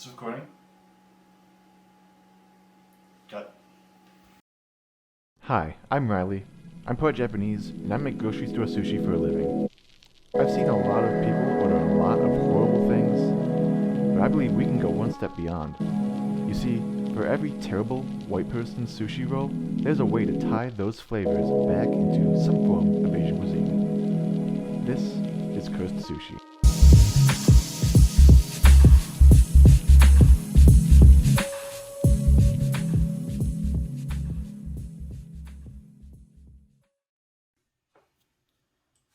It's recording. Cut. Hi, I'm Riley. I'm part Japanese, and I make grocery store sushi for a living. I've seen a lot of people order a lot of horrible things, but I believe we can go one step beyond. You see, for every terrible white person's sushi roll, there's a way to tie those flavors back into some form of Asian cuisine. This is Cursed Sushi.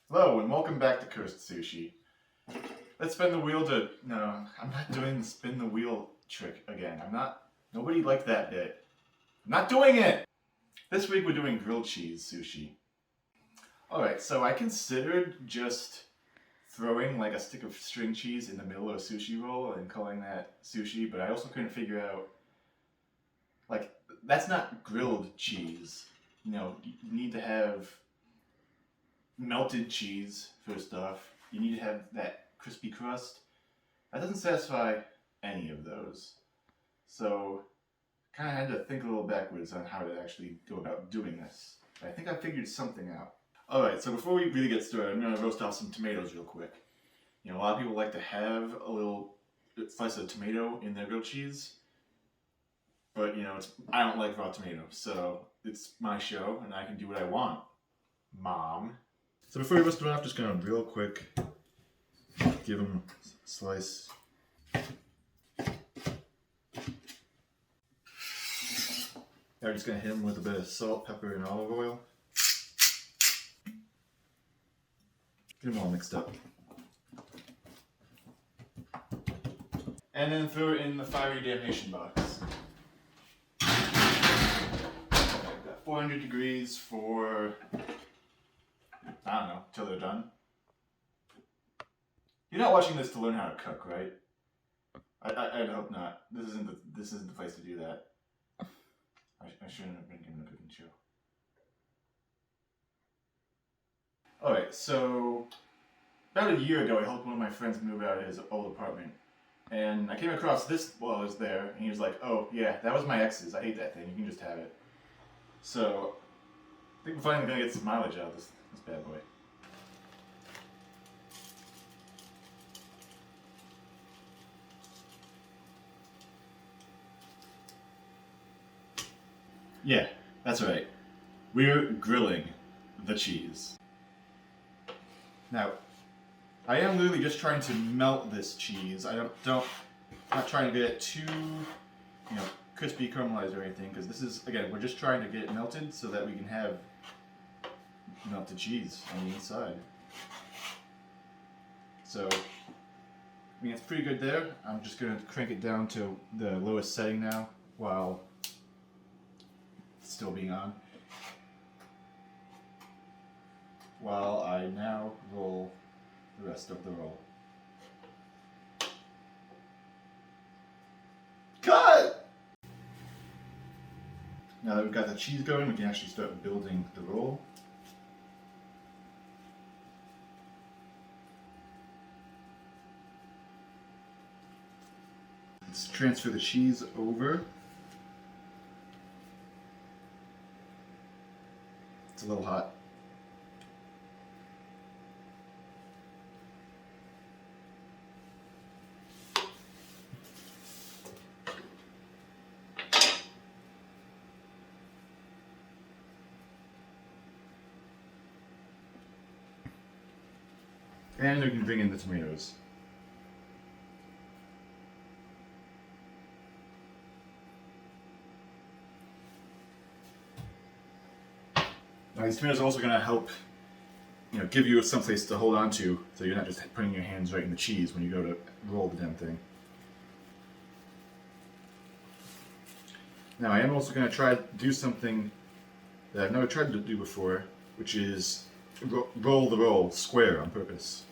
Hello, and welcome back to Cursed Sushi. Let's spin the wheel to... No, I'm not doing the spin the wheel trick again. Nobody liked that bit. I'm not doing it! This week we're doing grilled cheese sushi. Alright, so I considered just throwing like a stick of string cheese in the middle of a sushi roll and calling that sushi, but I also couldn't figure out... Like, that's not grilled cheese. You know, you need to have melted cheese, first off. You need to have that crispy crust. That doesn't satisfy any of those. So, kind of had to think a little backwards on how to actually go about doing this. I think I figured something out. Alright, so before we really get started, I'm going to roast off some tomatoes real quick. You know, a lot of people like to have a little slice of tomato in their grilled cheese. But, you know, I don't like raw tomato, so it's my show, and I can do what I want. Mom. So before we roast it off, just gonna real quick give them a slice. I'm just gonna hit them with a bit of salt, pepper, and olive oil. Get them all mixed up. And then throw it in the fiery damnation box. I've got 400 degrees for... I don't know, till they're done. You're not watching this to learn how to cook, right? I'd hope not. This isn't the place to do that. I shouldn't have been given a cooking show. Alright, so about a year ago I helped one of my friends move out of his old apartment. And I came across this while I was there, and he was like, "Oh yeah, that was my ex's. I hate that thing. You can just have it." So I think we're finally gonna get some mileage out of this bad boy. Yeah, that's right. We're grilling the cheese. Now, I am literally just trying to melt this cheese. I'm not trying to get it too, crispy, caramelized or anything, because this is, again, we're just trying to get it melted so that we can have melted cheese on the inside. So, I mean, it's pretty good there. I'm just going to crank it down to the lowest setting now while it's still being on. While I now roll the rest of the roll. Cut! Now that we've got the cheese going, we can actually start building the roll. Let's transfer the cheese over. It's a little hot. And we can bring in the tomatoes. Now these tomatoes are also going to help, give you someplace to hold on to, so you're not just putting your hands right in the cheese when you go to roll the damn thing. Now I am also going to try to do something that I've never tried to do before, which is roll the roll square on purpose.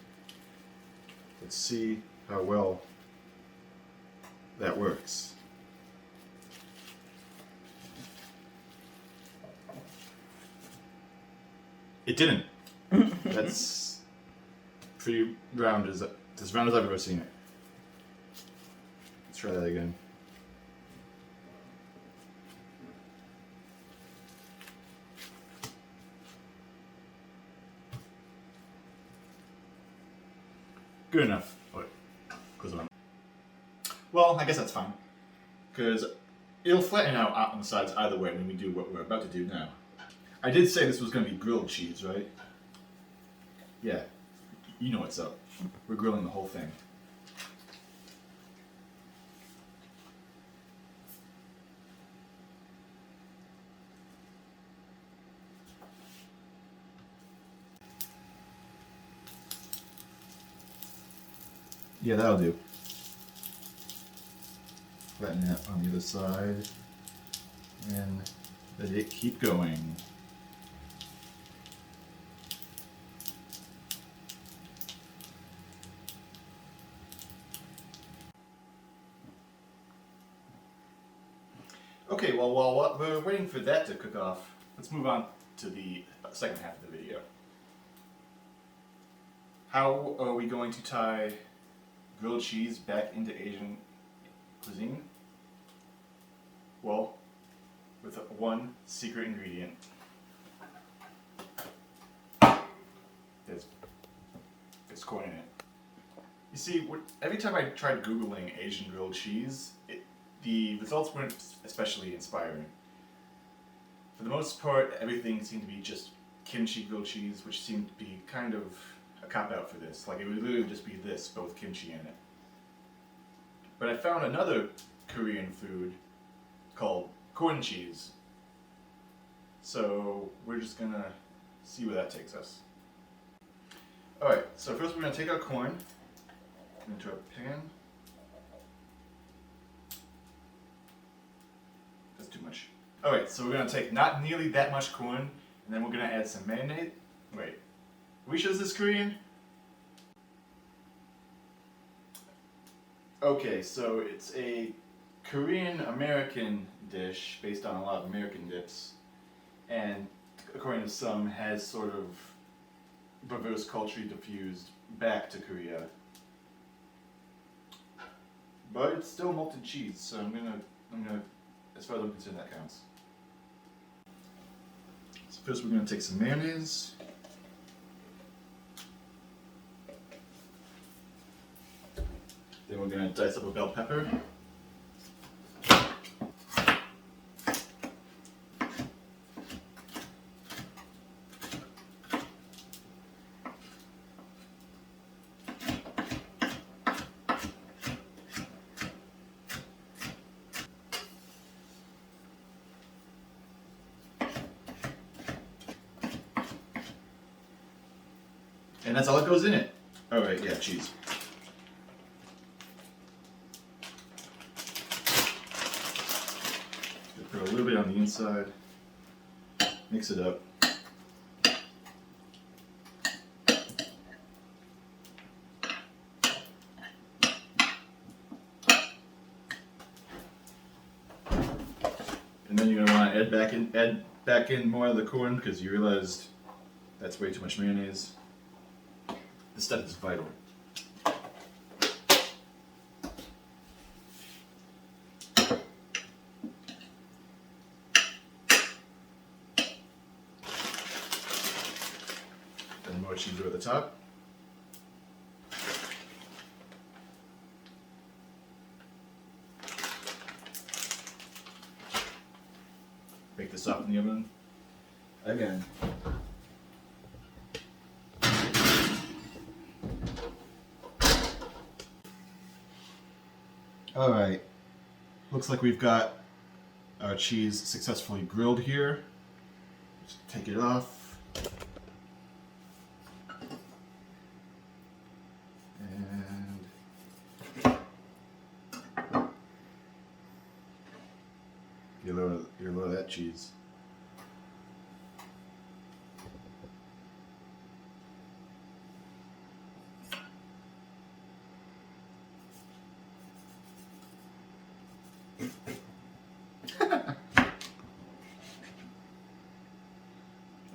Let's see how well that works. It didn't. That's pretty round, as round as I've ever seen it. Let's try that again. Good enough. Wait, close it on. Well, I guess that's fine. Because it'll flatten out on the sides either way when we do what we're about to do now. I did say this was going to be grilled cheese, right? Yeah. You know what's up. We're grilling the whole thing. Yeah, that'll do. Flatten that on the other side. And let it keep going. Okay, well, while we're waiting for that to cook off, let's move on to the second half of the video. How are we going to tie grilled cheese back into Asian cuisine? Well, with one secret ingredient. There's corn in it. You see, every time I tried Googling Asian grilled cheese, the results weren't especially inspiring. For the most part, everything seemed to be just kimchi grilled cheese, which seemed to be kind of a cop-out for this. Like, it would literally just be this, but with kimchi in it. But I found another Korean food called corn cheese. So we're just gonna see where that takes us. Alright, so first we're gonna take our corn into a pan. That's too much. Alright, so we're gonna take not nearly that much corn, and then we're gonna add some mayonnaise. Wait, are we sure this is Korean? Okay, so it's a Korean-American dish based on a lot of American dips, and according to some, has sort of reverse culture diffused back to Korea. But it's still malted cheese, so I'm gonna, as far as I'm concerned, that counts. So first we're gonna take some mayonnaise. Then we're gonna dice up a bell pepper. And that's all that goes in it. Alright, yeah, cheese. Put a little bit on the inside. Mix it up. And then you're gonna want to add back in more of the corn because you realized that's way too much mayonnaise. This step is vital. And more cheese over the top. Bake this up in the oven again. Alright, looks like we've got our cheese successfully grilled here. Just take it off. And get a load of that cheese.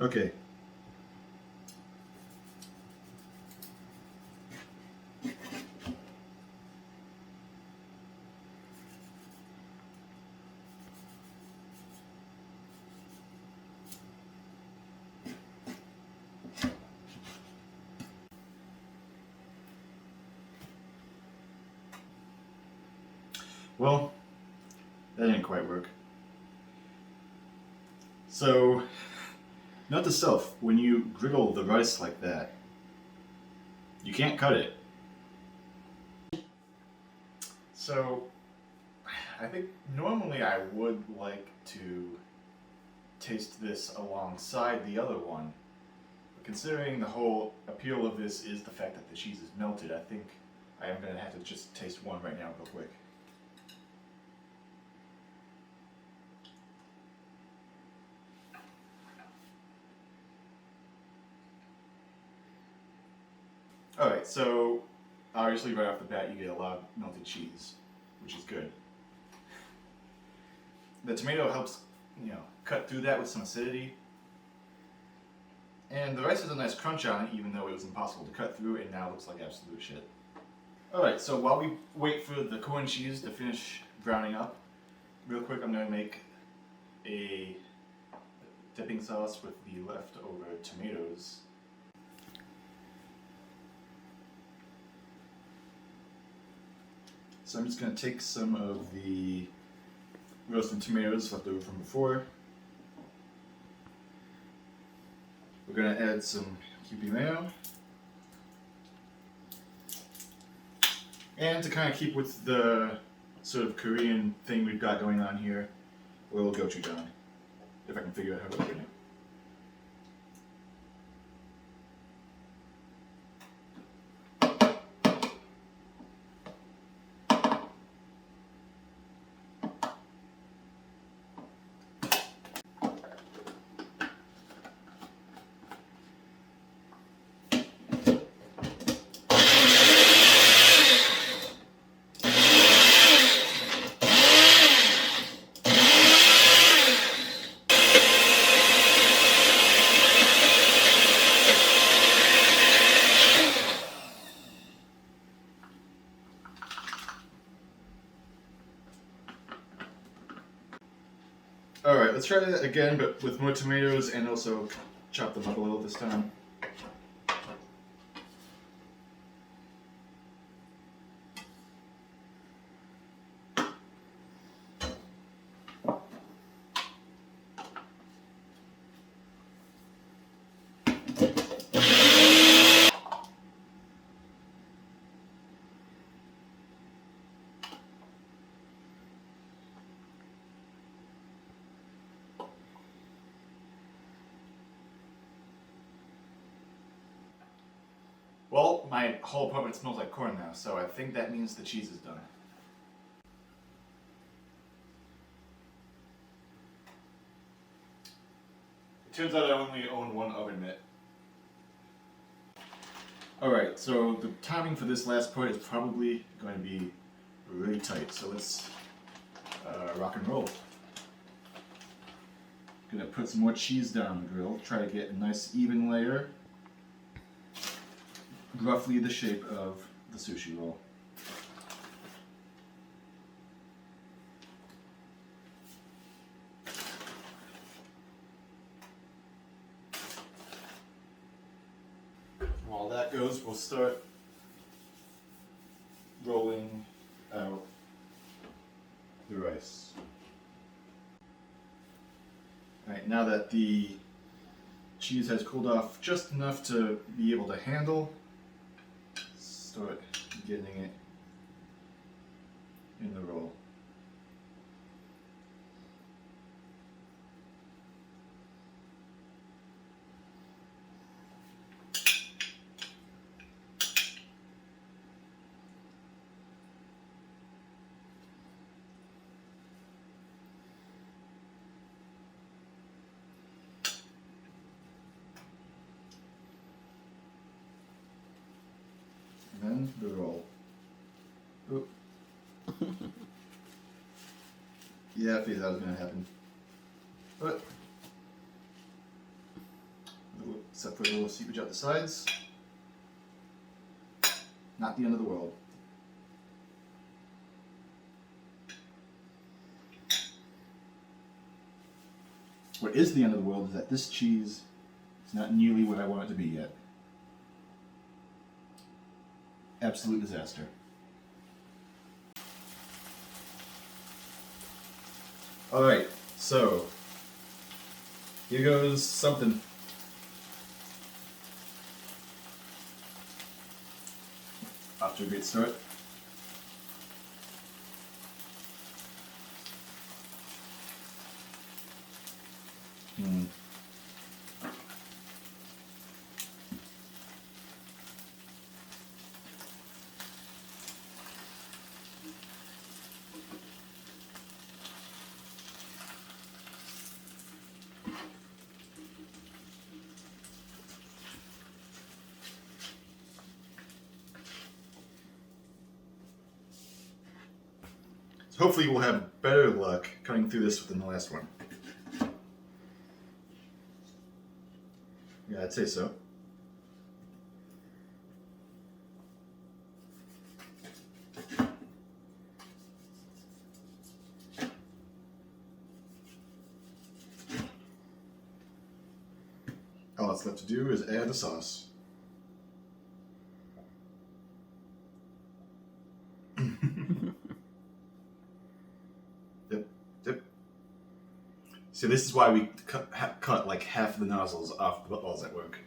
Okay. Well, that didn't quite work. So, note to self, when you griddle the rice like that, you can't cut it. So, I think normally I would like to taste this alongside the other one. But considering the whole appeal of this is the fact that the cheese is melted, I think I am going to have to just taste one right now real quick. Alright, so obviously right off the bat you get a lot of melted cheese, which is good. The tomato helps, cut through that with some acidity. And the rice has a nice crunch on it, even though it was impossible to cut through, and now it looks like absolute shit. Alright, so while we wait for the corn cheese to finish browning up, real quick I'm going to make a dipping sauce with the leftover tomatoes. So I'm just going to take some of the roasted tomatoes left over from before. We're going to add some Kewpie mayo. And to kind of keep with the sort of Korean thing we've got going on here, a little gochujang, if I can figure out how to open it. Alright, let's try that again, but with more tomatoes and also chop them up a little this time. Well, my whole apartment smells like corn now, so I think that means the cheese is done. It turns out I only own one oven mitt. Alright, so the timing for this last part is probably going to be really tight, so let's rock and roll. Gonna put some more cheese down on the grill, try to get a nice even layer. Roughly the shape of the sushi roll. While that goes, we'll start rolling out the rice. Alright, now that the cheese has cooled off just enough to be able to handle, start getting it in the roll. And then the roll. Oop. Yeah, I figured that was going to happen. But, except for a little seepage out the sides, not the end of the world. What is the end of the world is that this cheese is not nearly where I want it to be yet. Absolute disaster. Alright, so here goes something. Off to a great start. So hopefully we'll have better luck cutting through this than the last one. Yeah, I'd say so. All that's left to do is add the sauce. Yep. So this is why we cut like half the nozzles off the balls at work.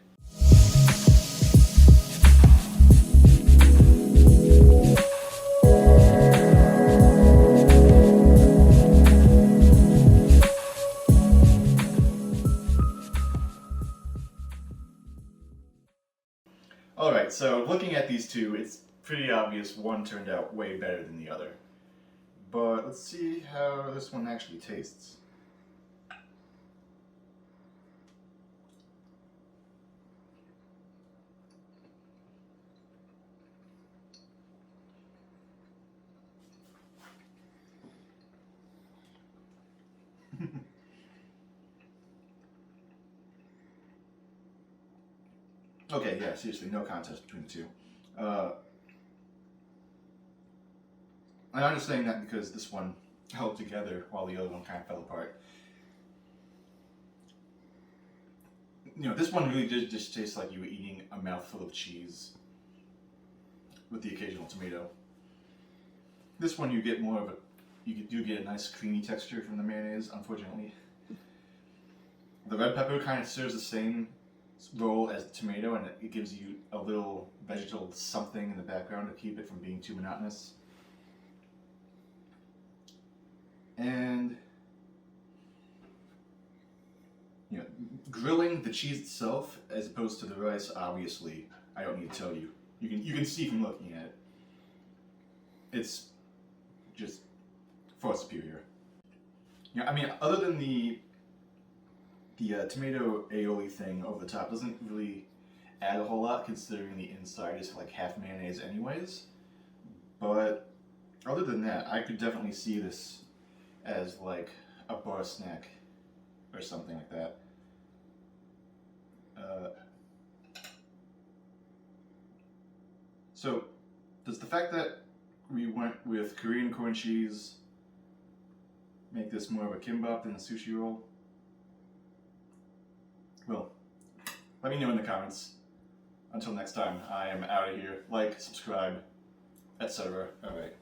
Alright, so looking at these two, it's pretty obvious one turned out way better than the other. But let's see how this one actually tastes. Okay, yeah, seriously, no contest between the two. I'm just saying that because this one held together while the other one kind of fell apart. You know, this one really did just taste like you were eating a mouthful of cheese with the occasional tomato. This one you get more of a, you do get a nice creamy texture from the mayonnaise, unfortunately. The red pepper kind of serves the same role as the tomato, and it gives you a little vegetal something in the background to keep it from being too monotonous. And you know, grilling the cheese itself as opposed to the rice, obviously, I don't need to tell you. You can see from looking at it. It's just far superior. Yeah, I mean, other than the tomato aioli thing over the top doesn't really add a whole lot, considering the inside is like half mayonnaise anyways. But other than that, I could definitely see this as like a bar snack or something like that. So, does the fact that we went with Korean corn cheese make this more of a kimbap than a sushi roll? Well, let me know in the comments. Until next time, I am out of here. Like, subscribe, etc. Alright.